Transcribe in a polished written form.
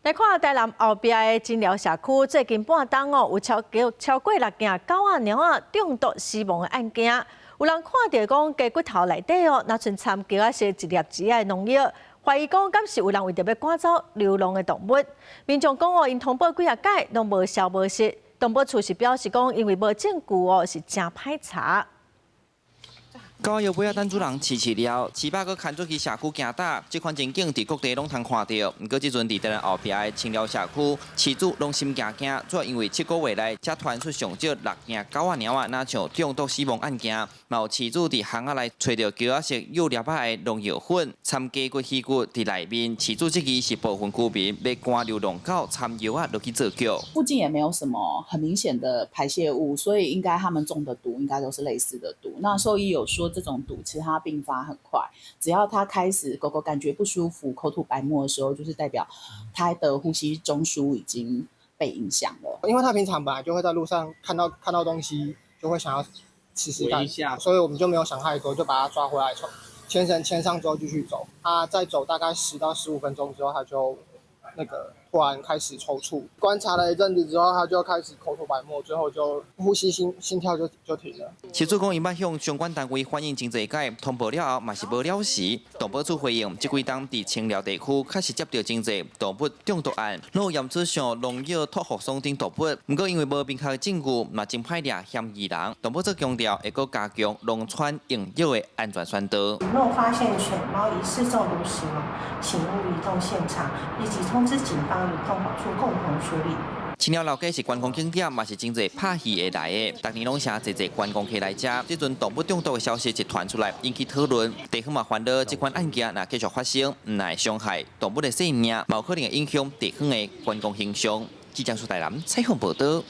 来看台南后壁的诊疗社区，最近半冬有超过6件狗仔、猫仔中毒死亡的案件。有人看到讲鸡骨头内底若存掺叫啊是一粒子的农药，怀疑讲敢是有人为着要赶走流浪的动物。民众讲因通报几啊届拢无消无息，动保处是表示讲因为无证据是真歹查。 狗药尾仔等主人饲了，700个牵出去社区行打，这款情景伫各地拢通看到。不过，这阵伫台南后壁的清寮社区，饲主拢心惊惊，主要因为7个月来才传出上少6件狗仔、猫仔，若像中毒死亡案件，嘛有饲主伫巷仔内找到叫色幼粒仔的农药粉，掺鸡骨细骨伫内面。饲主这支是部分居民要赶流浪狗掺药啊落去做脚。附近也没有什么很明显的排泄物，所以应该他们中的毒应该都是类似的毒。那兽医有说。 这种毒其实它并发很快，只要它开始狗狗感觉不舒服、口吐白沫的时候，就是代表它的呼吸中枢已经被影响了。因为它平常本来就会在路上看到东西，就会想要试试看，所以我们就没有想太多，就把它抓回来，牵绳牵上之后继续走。它再走大概10到15分钟之后，它就突然开始抽搐，观察了一阵子之后，他就开始口吐白沫，最后就呼吸心跳就停了。饲主讲，因捌向相关单位反映真侪届，通报了后嘛是无了时。动保处回应，这几冬伫清寮地区确实接到真侪动物中毒案，有验出像农药、托服霜等毒物，不过因为无明确的证据，嘛真歹抓嫌疑人。动保处强调，会搁加强农村用药的安全宣导。若发现犬猫疑似中毒死亡，请勿移动现场，立即通知警方。 与动保处共同处理。清寮老街是观光景点，嘛是真侪拍戏会来的，逐年拢请侪观光客来遮。这阵动物中毒的消息一传出来，引起讨论。地方嘛烦恼，这款案件若继续发生，唔会伤害动物的性命，嘛有可能会影响地方的观光形象。记者苏台南采访报道。